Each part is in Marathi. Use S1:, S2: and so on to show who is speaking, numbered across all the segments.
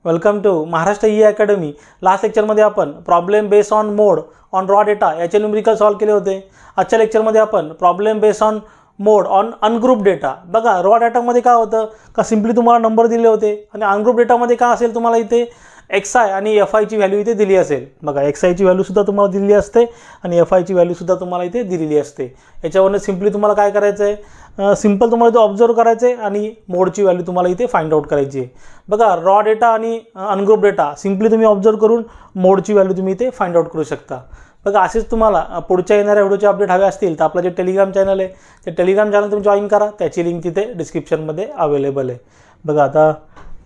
S1: Welcome to Maharashtra E academy. Last लेक्चरमध्ये आपण problem base on mode on raw data याचे न्यूमेरिकल सॉल्व केले होते। आजच्या लेक्चरमध्ये आपण problem base on mode on ungroup data. बघा रॉ डेटामध्ये काय होतं का सिंपली तुम्हाला नंबर दिले होते आणि अनग्रुप डेटामध्ये काय असेल तुम्हाला इथे xi आणि fi ची व्हॅल्यू इथे दिली असेल। बघा xi ची व्हॅल्यू सुद्धा तुम्हाला दिलेली असते आणि fi ची व्हॅल्यू सुद्धा तुम्हाला इथे दिलेली असते। याच्यावरून सिंपली तुम्हाला काय करायचं आहे, सिंपल तुम्हाला इथे ऑब्झर्व करायचं आहे आणि मोडची व्हॅल्यू तुम्हाला इथे फाइंड आउट करायची आहे। बघा रॉ डेटा आणि अनग्रुप डेटा सिंपली तुम्ही ऑब्झर्व करून मोडची व्हॅल्यू तुम्ही इथे फाइंड आउट करू शकता। बघा असेच तुम्हाला पुढच्या येणाऱ्या व्हिडिओचे अपडेट हवे असतील तर आपलं जे टेलिग्राम चॅनल आहे ते टेलिग्राम चॅनल तुम्ही जॉइन करा, त्याची लिंक तिथे डिस्क्रिप्शनमध्ये अवेलेबल आहे। बघा आता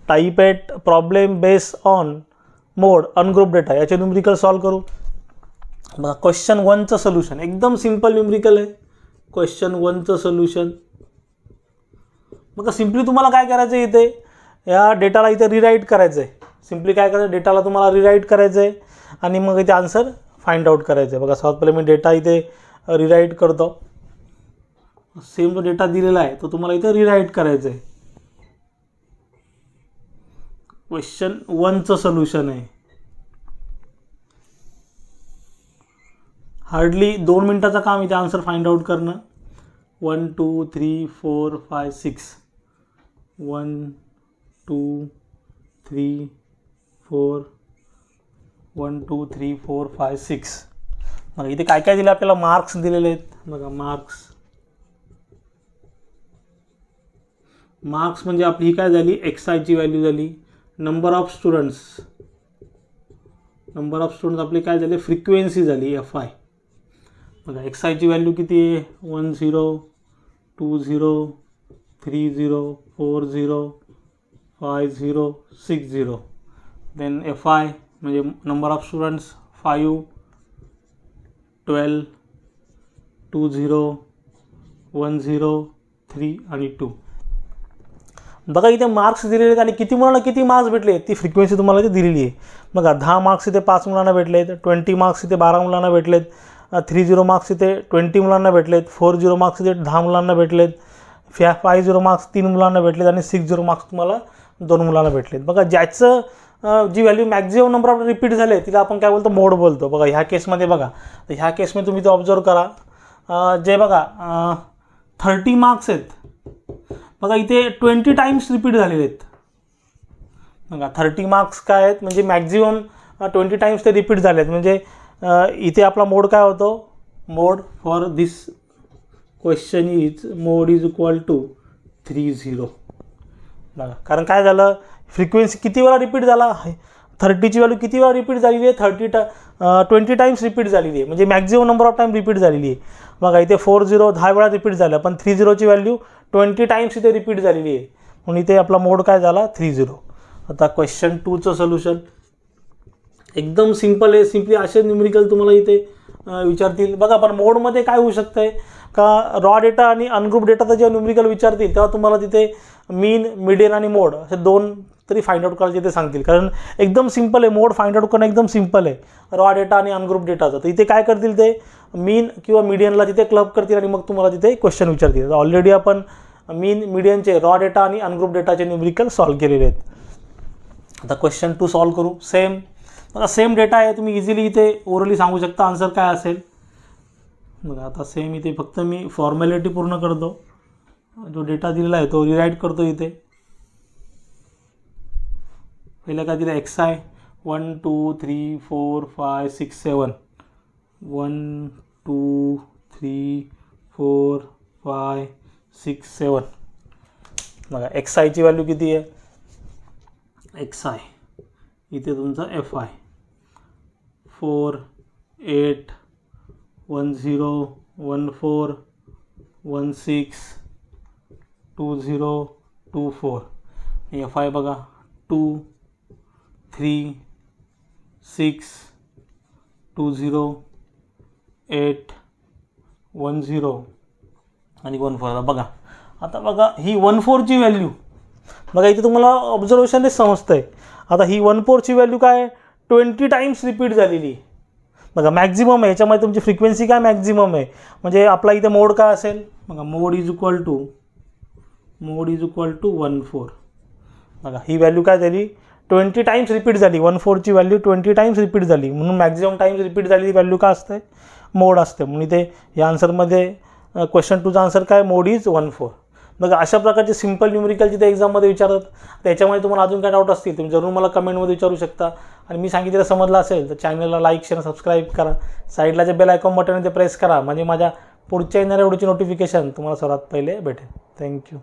S1: type eight problem base on mode ungroup data याचे न्यूमेरिकल सॉल्व करू। बघा क्वेश्चन 1 चं सोल्यूशन एकदम सिंपल न्यूमेरिकल आहे। क्वेश्चन 1 चं सोल्यूशन बघा सिंपली तुम्हाला काय करायचं आहे, इथे या डेटाला इथे रिराइट करायचं आहे। सिंपली काय करायचं, डेटाला तुम्हाला रिराइट करायचं आहे आणि मग इथे आन्सर फाइंड आउट करायचं आहे। बघा सर्वात पहिले मी डेटा इथे रिराइट करतो। सेम जो डेटा दिलेला आहे तो तुम्हाला इथे रिराइट करायचा आहे। क्वेश्चन 1 चं सोल्यूशन आहे। हार्डली 2 मिनिटाचं काम इथे आन्सर फाइंड आउट करणं। 1 2 3 4 5 6 1 2 3 4 1 2 3 4 5 6। बघा इथे काय काय दिलं आपल्याला, मार्क्स दिलेले आहेत। बघा मार्क्स म्हणजे आपली ही काय झाली, xi ची व्हॅल्यू झाली। नंबर ऑफ स्टुडंट्स आपली काय झाले, फ्रिक्वेन्सी झाली fi। बघा xi ची व्हॅल्यू किती आहे, 1 0 2 0 3 0 4 0 5 0 6 0। देन fi म्हणजे नंबर ऑफ स्टुडंट्स 5 12 2 0 1 0 3 आणि 2। बघा इथे मार्क्स दिलेले आहेत आणि किती मुलांना किती मार्क्स भेटले ती फ्रिक्वेन्सी तुम्हाला इथे दिलेली आहे। बघा 10 मार्क्स इथे 5 मुलांना भेटलेत, 20 मार्क्स इथे 12 मुलांना भेटलेत, 30 मार्क्स इथे 20 मुलांना भेटलेत, 40 मार्क्स इथे 10 मुलांना भेटलेत, 50 मार्क्स 3 मुलांना भेटलेत आणि 60 मार्क्स तुम्हाला 2 मुलांना भेटलेत। बघा ज्याचं जी value maximum number of repeat झाले तिला आपण काय बोलतो, मोड बोलतो। बघा ह्या केसमध्ये बघा, तर ह्या केसमध्ये तुम्ही ते ऑब्झर्व करा, जे बघा 30 मार्क्स आहेत बघा इथे 20 टाइम्स रिपीट झालेले आहेत। बघा 30 मार्क्स काय आहेत म्हणजे मॅक्झिमम 20 टाइम्स ते रिपीट झाले आहेत। म्हणजे इथे आपला मोड काय होतो, mode for this question mode is equal to 30। बघा कारण काय झालं, फ्रिक्वेन्सी किती वेळा रिपीट झाला, 30ची व्हॅल्यू किती वेळा रिपीट झालेली आहे, 20 टाइम्स रिपीट झालेली आहे, म्हणजे maximum number of time repeat झालेली आहे। बघा इथे 40 10 वेळा रिपीट झालं, पण 30ची व्हॅल्यू 20 टाइम्स इथे रिपीट झालेली आहे, म्हणून इथे आपला मोड काय झाला 30। आता क्वेश्चन 2 चं सोल्यूशन एकदम सिंपल आहे। सिंपली असे न्यूमेरिकल तुम्हाला इथे विचारतील। बघा पण मोडमध्ये काय होऊ शकतं आहे का, रॉ डेटा आणि अनग्रुप डेटाचं जेव्हा न्यूमेरिकल विचारतील तेव्हा तुम्हाला तिथे मीन, मीडियन आणि मोड असे 2 तरी फाइंड आउट करायचे ते सांगतील, कारण एकदम सिंपल आहे। मोड फाइंड आउट करणं एकदम सिंपल आहे रॉ डेटा आणि अनग्रुप डेटाचं। तर इथे काय करतील, ते मीन किंवा मीडियनला तिथे क्लब करतील आणि मग तुम्हाला तिथे क्वेश्चन विचारतील। ऑलरेडी आपण मीन, मीडियनचे, रॉ डेटा आणि अनग्रुप डेटाचे न्यूमेरिकल सॉल्व केलेले आहेत। आता क्वेश्चन 2 सॉल्व करू। सेम डेटा आहे, तुम्ही इझिली इथे ओरली सांगू शकता आन्सर काय असेल। बघा आता सेम इथे फक्त मी फॉर्मॅलिटी पूर्ण करतो, जो डेटा दिलेला आहे तो रिराइट करतो। इथे पहिलं काय दिलं, xi 1 2 3 4 5 6 7 1 2 3 4 5 6 7। बघा xi ची व्हॅल्यू किती आहे, xi इथे तुमचा fi 4 8 1 0 1 4 1 6 2 0 2 4। fi बघा 2 3 6 2 0 8 1 0 आणि 1 4। बघा आता बघा ही 1 4 ची व्हॅल्यू बघा इथे तुम्हाला ऑब्झर्वेशनने समजतंय। आता ही 1 4 ची व्हॅल्यू काय 20 टाइम्स रिपीट झालेली। बघा मॅक्झिमम आहे, याच्यामध्ये तुमची फ्रिक्वेन्सी काय मॅक्झिमम आहे, म्हणजे आपला इथे मोड काय असेल, बघा मोड इज इक्वल टू 1 4। बघा ही व्हॅल्यू काय झाली 20 टाइम्स रिपीट झाली, 1/4ची व्हॅल्यू 20 टाइम्स रिपीट झाली, म्हणून मॅक्झिमम टाइम्स रिपीट झालेली व्हॅल्यू काय असते, मोड असते. म्हणून ते या आन्सरमध्ये क्वेश्चन 2चा आन्सर काय, मोड इज 1/4. बघा अशा प्रकारचे सिम्पल न्यूमेरिकलचे ते एक्झाममध्ये विचारतात. त्याच्यामध्ये तुम्हाला अजून काय डाऊट असतील तुम्ही जरूर मला कमेंटमध्ये विचारू शकता. आणि मी सांगितलेलं समजलं असेल तर चॅनलला लाईक शेअर सबस्क्राईब करा. साईडला जे बेल आयकॉन बटन आहे ते प्रेस करा, म्हणजे माझ्या पुढच्या येणाऱ्या व्हिडिओची नोटिफिकेशन तुम्हाला सर्वात पहिले भेटेल. थँक्यू.